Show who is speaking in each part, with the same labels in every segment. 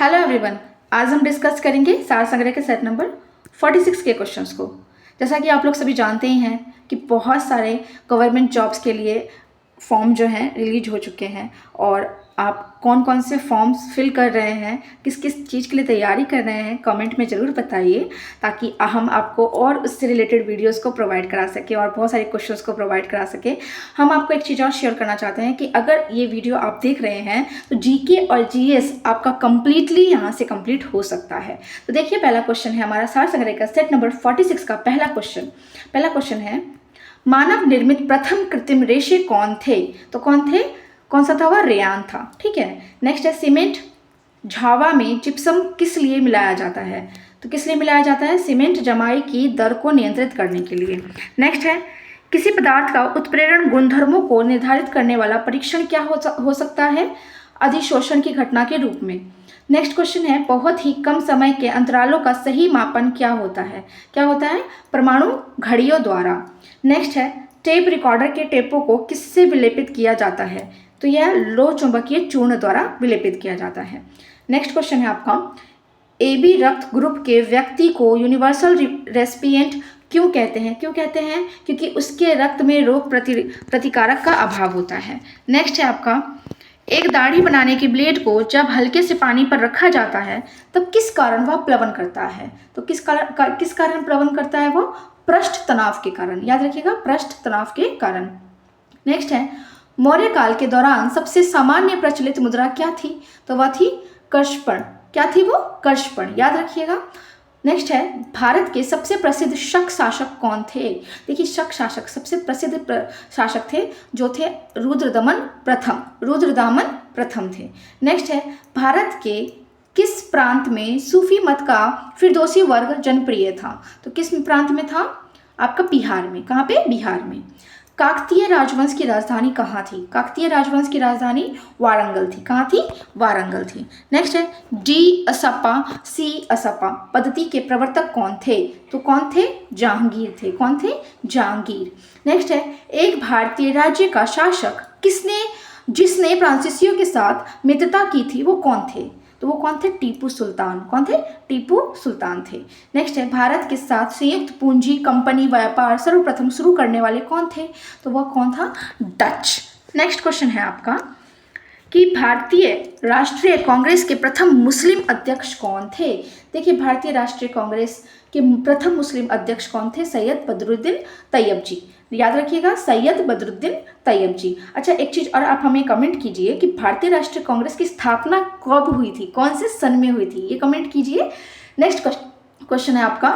Speaker 1: Hello everyone. आज हम discuss करेंगे सार संग्रह के सेट नंबर 46 के क्वेश्चंस को। जैसा कि आप लोग सभी जानते ही हैं कि बहुत सारे गवर्नमेंट जॉब्स के लिए फॉर्म जो हैं रिलीज हो चुके हैं और आप कौन कौन से फॉर्म्स फिल कर रहे हैं, किस किस चीज़ के लिए तैयारी कर रहे हैं, कमेंट में ज़रूर बताइए ताकि हम आपको और उससे रिलेटेड वीडियोस को प्रोवाइड करा सकें और बहुत सारे क्वेश्चंस को प्रोवाइड करा सकें। हम आपको एक चीज़ और शेयर करना चाहते हैं कि अगर ये वीडियो आप देख रहे हैं तो जीके और जीएस आपका कंप्लीटली यहाँ से कंप्लीट हो सकता है। तो देखिए, पहला क्वेश्चन है हमारा सार संग्रह का सेट नंबर 46 का पहला क्वेश्चन है, मानव निर्मित प्रथम कृत्रिम रेशे कौन थे? तो कौन थे? कौन सा था? वह रेयान था। ठीक है। नेक्स्ट है, सीमेंट झावा में जिप्सम किस लिए मिलाया जाता है? तो किस लिए मिलाया जाता है? सीमेंट जमाई की दर को नियंत्रित करने के लिए। नेक्स्ट है, किसी पदार्थ का उत्प्रेरण गुणधर्मों को निर्धारित करने वाला परीक्षण क्या हो सकता है? अधिशोषण की घटना के रूप में। नेक्स्ट क्वेश्चन है, बहुत ही कम समय के अंतरालों का सही मापन क्या होता है? क्या होता है? परमाणु घड़ियों द्वारा। नेक्स्ट है, टेप रिकॉर्डर के टेपों को किससे विलेपित किया जाता है? तो यह लो चुंबकीय चूर्ण द्वारा विलेपित किया जाता है। नेक्स्ट क्वेश्चन है आपका, AB रक्त ग्रुप के व्यक्ति को यूनिवर्सल रेसिपिएंट क्यों कहते हैं? क्यों कहते हैं? क्योंकि उसके रक्त में रोग प्रतिकारक का अभाव होता है। नेक्स्ट है आपका, एक दाढ़ी बनाने की ब्लेड को जब हल्के से पानी पर रखा जाता है तब किस कारण वह प्लवन करता है? तो किस कारण प्लवन करता है? वो पृष्ठ तनाव के कारण। याद रखिएगा, पृष्ठ तनाव के कारण। नेक्स्ट है, मौर्य काल के दौरान सबसे सामान्य प्रचलित मुद्रा क्या थी? तो वह थी कर्षपण। क्या थी वो? कर्षपण। याद रखिएगा। नेक्स्ट है, भारत के सबसे प्रसिद्ध शक शासक कौन थे? देखिए, शक शासक सबसे प्रसिद्ध शासक थे जो थे रुद्रदमन प्रथम थे। नेक्स्ट है, भारत के किस प्रांत में सूफी मत का फिरदौसी वर्ग जनप्रिय था? तो किस प्रांत में था? आपका बिहार में। कहाँ पे? बिहार में। काकतीय राजवंश की राजधानी कहाँ थी? काकतीय राजवंश की राजधानी वारंगल थी। कहाँ थी? वारंगल थी। नेक्स्ट है, डी असपा सी असपा पद्धति के प्रवर्तक कौन थे? तो कौन थे? जहांगीर थे। कौन थे? जहांगीर। नेक्स्ट है, एक भारतीय राज्य का शासक जिसने फ्रांसीसियों के साथ मित्रता की थी वो कौन थे? तो वो कौन थे? टीपू सुल्तान। कौन थे? टीपू सुल्तान थे। नेक्स्ट है, भारत के साथ संयुक्त पूंजी कंपनी व्यापार सर्वप्रथम शुरू करने वाले कौन थे? तो वह कौन था? डच। नेक्स्ट क्वेश्चन है आपका कि भारतीय राष्ट्रीय कांग्रेस के प्रथम मुस्लिम अध्यक्ष कौन थे? देखिए, भारतीय राष्ट्रीय कांग्रेस के प्रथम मुस्लिम अध्यक्ष कौन थे? सैयद बदरुद्दीन तैयब जी। याद रखिएगा, सैयद बदरुद्दीन तैयब जी। अच्छा, एक चीज और आप हमें कमेंट कीजिए कि भारतीय राष्ट्रीय कांग्रेस की स्थापना कब हुई थी? कौन से सन में हुई थी? ये कमेंट कीजिए। नेक्स्ट क्वेश्चन है आपका,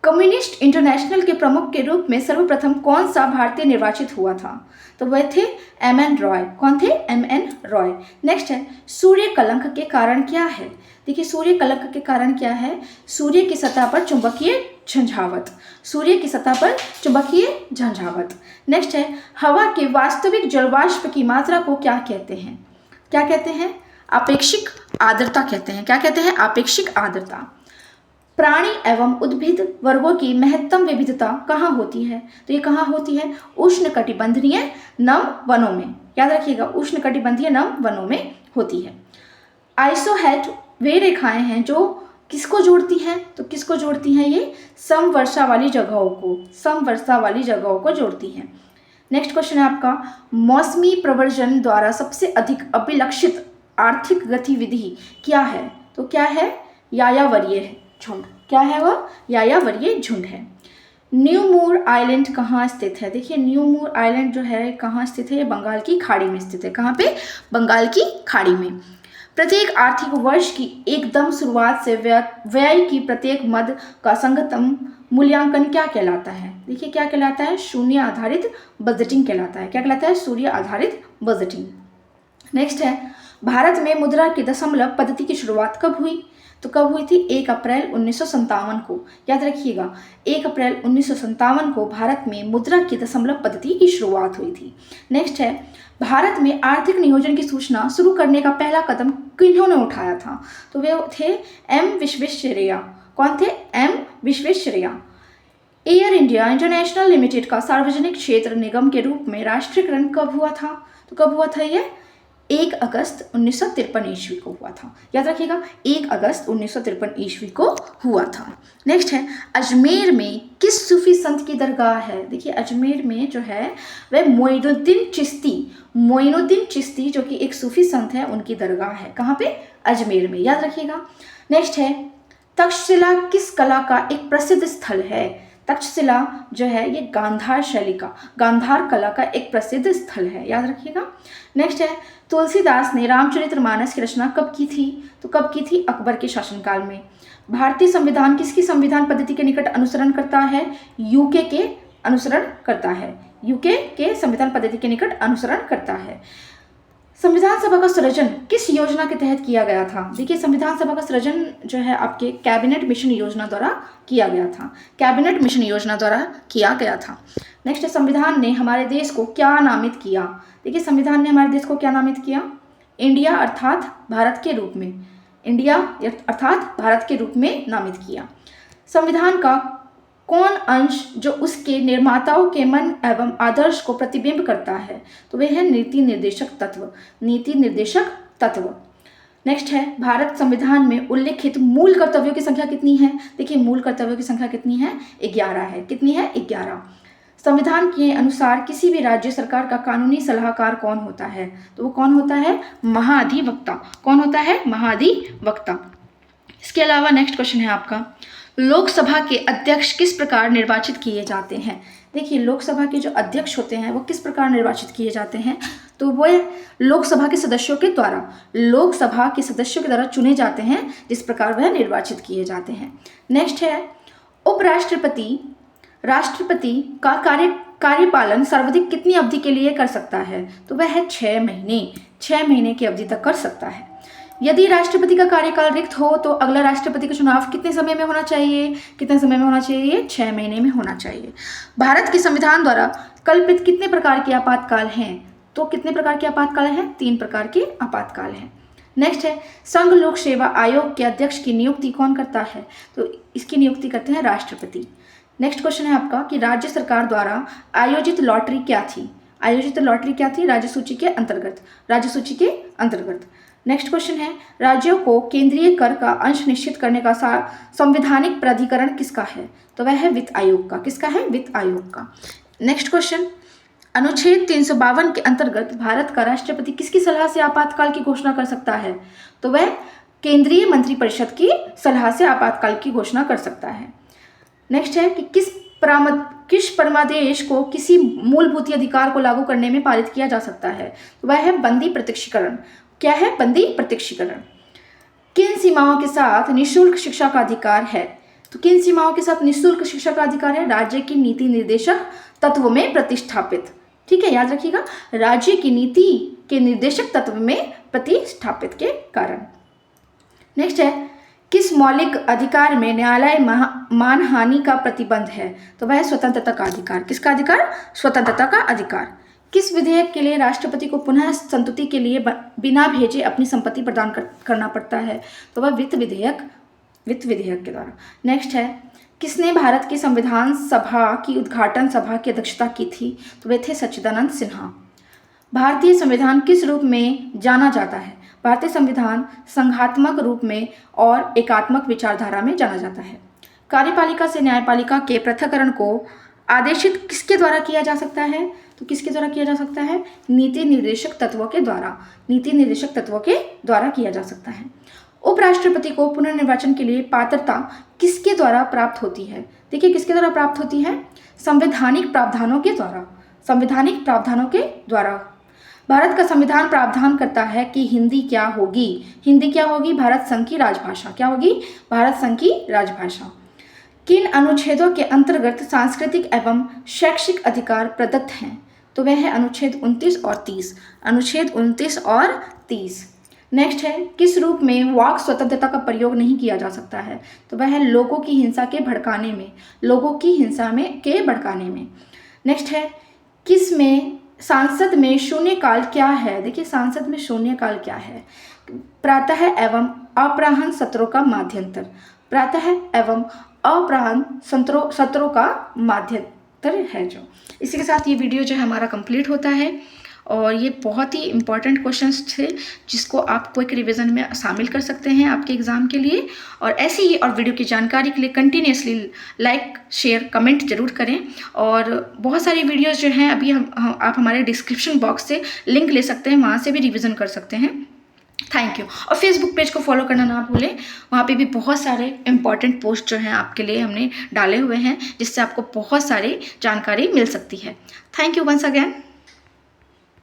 Speaker 1: कम्युनिस्ट इंटरनेशनल के प्रमुख के रूप में सर्वप्रथम कौन सा भारतीय निर्वाचित हुआ था? तो वह थे MN रॉय। कौन थे? MN रॉय। नेक्स्ट है, सूर्य कलंक के कारण क्या है? देखिए, सूर्य कलंक के कारण क्या है? सूर्य की सतह पर चुंबकीय झंझावत। सूर्य की सतह पर चुंबकीय झंझावत। नेक्स्ट है, हवा के वास्तविक जलवाष्प की मात्रा को क्या कहते हैं? क्या कहते हैं? आपेक्षिक आर्द्रता कहते हैं। क्या कहते हैं? आपेक्षिक आर्द्रता। प्राणी एवं उद्भिद वर्गों की महत्तम विविधता कहाँ होती है? तो ये कहाँ होती है? उष्णकटिबंधीय नम वनों में। याद रखिएगा, उष्णकटिबंधीय नम वनों में होती है। आइसोहेट वे रेखाएं हैं जो किसको जोड़ती हैं? तो किसको जोड़ती हैं? ये समवर्षा वाली जगहों को जोड़ती हैं। नेक्स्ट क्वेश्चन है आपका, मौसमी प्रव्रजन द्वारा सबसे अधिक अभिलक्षित आर्थिक गतिविधि क्या है? तो क्या है? यायावरीय झुंड। क्या है वह? यायावरीय झुंड है। न्यू मूर आइलैंड कहाँ स्थित है? देखिए, न्यू मूर आइलैंड जो है कहाँ स्थित है? ये बंगाल की खाड़ी में स्थित है। कहाँ पे? बंगाल की खाड़ी में। प्रत्येक आर्थिक वर्ष की एकदम शुरुआत से व्यय की प्रत्येक मद का संगतम मूल्यांकन क्या कहलाता है? देखिए, क्या कहलाता है? शून्य आधारित बजटिंग कहलाता है। क्या कहलाता है? शून्य आधारित बजटिंग। नेक्स्ट है, भारत में मुद्रा की दशमलव पद्धति की शुरुआत कब हुई? तो कब हुई थी? 1 अप्रैल 1957 को। याद रखिएगा, 1 अप्रैल 1957 को भारत में मुद्रा की दशमलव पद्धति की शुरुआत हुई थी। नेक्स्ट है, भारत में आर्थिक नियोजन की सूचना शुरू करने का पहला कदम किन्होंने उठाया था? तो वे थे M विश्वेश्वरैया। कौन थे? M Visvesvaraya. Air India international limited का सार्वजनिक क्षेत्र निगम के रूप में राष्ट्रीयकरण कब हुआ था? तो कब हुआ था ये? 1 अगस्त 1953 ईस्वी को हुआ था। याद रखिएगा, 1 अगस्त 1953 ईस्वी को हुआ था। नेक्स्ट है, अजमेर में किस सूफी संत की दरगाह है? देखिए अजमेर में जो है वह मोइनुद्दीन चिश्ती जो कि एक सूफी संत है, उनकी दरगाह है। कहाँ पे? अजमेर में। याद रखिएगा। नेक्स्ट है, तक्षशिला किस कला का एक प्रसिद्ध स्थल है? तक्षशिला जो है ये गांधार कला का एक प्रसिद्ध स्थल है। याद रखिएगा। नेक्स्ट है, तुलसीदास ने रामचरितमानस की रचना कब की थी? तो कब की थी? अकबर के शासनकाल में। भारतीय संविधान किसकी संविधान पद्धति के निकट अनुसरण करता है? यूके के अनुसरण करता है। यूके के संविधान पद्धति के निकट अनुसरण करता है। संविधान सभा का सृजन किस योजना के तहत किया गया था? देखिए संविधान सभा का सृजन जो है आपके कैबिनेट मिशन योजना द्वारा किया गया था। कैबिनेट मिशन योजना द्वारा किया गया था। नेक्स्ट है, संविधान ने हमारे देश को क्या नामित किया? देखिए संविधान ने हमारे देश को क्या नामित किया? इंडिया अर्थात भारत के रूप में। इंडिया अर्थात भारत के रूप में नामित किया। संविधान का कौन अंश जो उसके निर्माताओं के मन एवं आदर्श को प्रतिबिंब करता है? तो वह है नीति निर्देशक तत्व। नेक्स्ट है, भारत संविधान में उल्लिखित मूल कर्तव्यों की संख्या कितनी है? देखिए मूल कर्तव्यों की संख्या कितनी है? 11 है। कितनी है? 11। संविधान के अनुसार किसी भी राज्य सरकार का कानूनी सलाहकार कौन होता है? तो वो कौन होता है? महाधिवक्ता। कौन होता है? महाधिवक्ता। इसके अलावा नेक्स्ट क्वेश्चन है आपका, लोकसभा के अध्यक्ष किस प्रकार निर्वाचित किए जाते हैं? देखिए लोकसभा के जो अध्यक्ष होते हैं वो किस प्रकार निर्वाचित किए जाते हैं? तो वो लोकसभा के सदस्यों के द्वारा चुने जाते हैं, जिस प्रकार वह निर्वाचित किए जाते हैं। नेक्स्ट है, राष्ट्रपति का कार्यपालन सर्वाधिक कितनी अवधि के लिए कर सकता है? तो वह है 6 महीने की अवधि तक कर सकता है। यदि राष्ट्रपति का कार्यकाल रिक्त हो तो अगला राष्ट्रपति का चुनाव कितने समय में होना चाहिए? 6 महीने में होना चाहिए। भारत के संविधान द्वारा कल्पित कितने प्रकार के आपातकाल हैं? तो कितने प्रकार के आपातकाल हैं? 3 प्रकार के आपातकाल हैं। नेक्स्ट है, संघ लोक सेवा आयोग के अध्यक्ष की नियुक्ति कौन करता है? तो इसकी नियुक्ति करते हैं राष्ट्रपति। नेक्स्ट क्वेश्चन है आपका कि राज्य सरकार द्वारा आयोजित लॉटरी क्या थी? राज्य सूची के अंतर्गत। नेक्स्ट क्वेश्चन है, राज्यों को केंद्रीय कर का अंश निश्चित करने का संवैधानिक प्राधिकरण किसका है? तो वह है वित्त आयोग का। किसका है? वित्त आयोग का। नेक्स्ट क्वेश्चन, अनुच्छेद 352 के अंतर्गत भारत का राष्ट्रपति किसकी सलाह से आपातकाल की घोषणा कर सकता है? तो वह केंद्रीय मंत्रिपरिषद की सलाह से आपातकाल की घोषणा कर सकता है। नेक्स्ट है कि किस परमादेश को किसी मूलभूत अधिकार को लागू करने में पारित किया जा सकता है? तो वह है बंदी प्रत्यक्षीकरण। क्या है? बंदी प्रत्यक्षीकरण। किन सीमाओं के साथ निःशुल्क शिक्षा का अधिकार है? तो किन सीमाओं के साथ निःशुल्क शिक्षा का अधिकार है? राज्य की नीति निर्देशक तत्व में प्रतिष्ठापित। ठीक है, याद रखिएगा, राज्य की नीति के निर्देशक तत्व में प्रतिष्ठापित के कारण। नेक्स्ट है, किस मौलिक अधिकार में न्यायालय मानहानि का प्रतिबंध है? तो वह स्वतंत्रता का अधिकार। किसका अधिकार? स्वतंत्रता का अधिकार। किस विधेयक के लिए राष्ट्रपति को पुनः संतुति के लिए बिना भेजे अपनी संपत्ति प्रदान करना पड़ता है? तो वह वित्त विधेयक के द्वारा। नेक्स्ट है, किसने भारत की संविधान सभा की उद्घाटन सभा की अध्यक्षता की थी? तो वे थे सच्चिदानंद सिन्हा। भारतीय संविधान किस रूप में जाना जाता है? भारतीय संविधान संघात्मक रूप में और एकात्मक विचारधारा में जाना जाता है। कार्यपालिका से न्यायपालिका के पृथक्करण को आदेशित किसके द्वारा किया जा सकता है? तो किसके द्वारा किया जा सकता है? नीति निर्देशक तत्वों के द्वारा किया जा सकता है। उपराष्ट्रपति को पुनर्निर्वाचन के लिए पात्रता किसके द्वारा प्राप्त होती है? देखिए किसके द्वारा प्राप्त होती है? संवैधानिक प्रावधानों के द्वारा। भारत का संविधान प्रावधान करता है कि हिंदी क्या होगी? भारत संघ की राजभाषा। क्या होगी? भारत संघ की राजभाषा। किन अनुच्छेदों के अंतर्गत सांस्कृतिक एवं शैक्षिक अधिकार प्रदत्त हैं? तो वह है अनुच्छेद 29 और 30। नेक्स्ट है, किस रूप में वाक स्वतंत्रता का प्रयोग नहीं किया जा सकता है? तो वह है लोगों की हिंसा के भड़काने में। नेक्स्ट है, किस में सांसद में शून्यकाल क्या है? देखिए सांसद में शून्यकाल क्या है? प्रातः एवं अपराह्न सत्रों का माध्यंतर। सत्रों का माध्यंतर है जो। इसी के साथ ये वीडियो जो है हमारा कंप्लीट होता है और ये बहुत ही इंपॉर्टेंट क्वेश्चंस थे जिसको आप क्विक रिवीजन में शामिल कर सकते हैं आपके एग्ज़ाम के लिए। और ऐसी ही और वीडियो की जानकारी के लिए कंटिन्यूसली लाइक शेयर कमेंट जरूर करें। और बहुत सारी वीडियोज़ जो हैं अभी आप हमारे डिस्क्रिप्शन बॉक्स से लिंक ले सकते हैं, वहाँ से भी रिविज़न कर सकते हैं। Thank you. और फेसबुक पेज को फॉलो करना ना भूलें, वहाँ पे भी बहुत सारे इंपॉर्टेंट पोस्ट जो हैं आपके लिए हमने डाले हुए हैं जिससे आपको बहुत सारी जानकारी मिल सकती है। Thank you once again.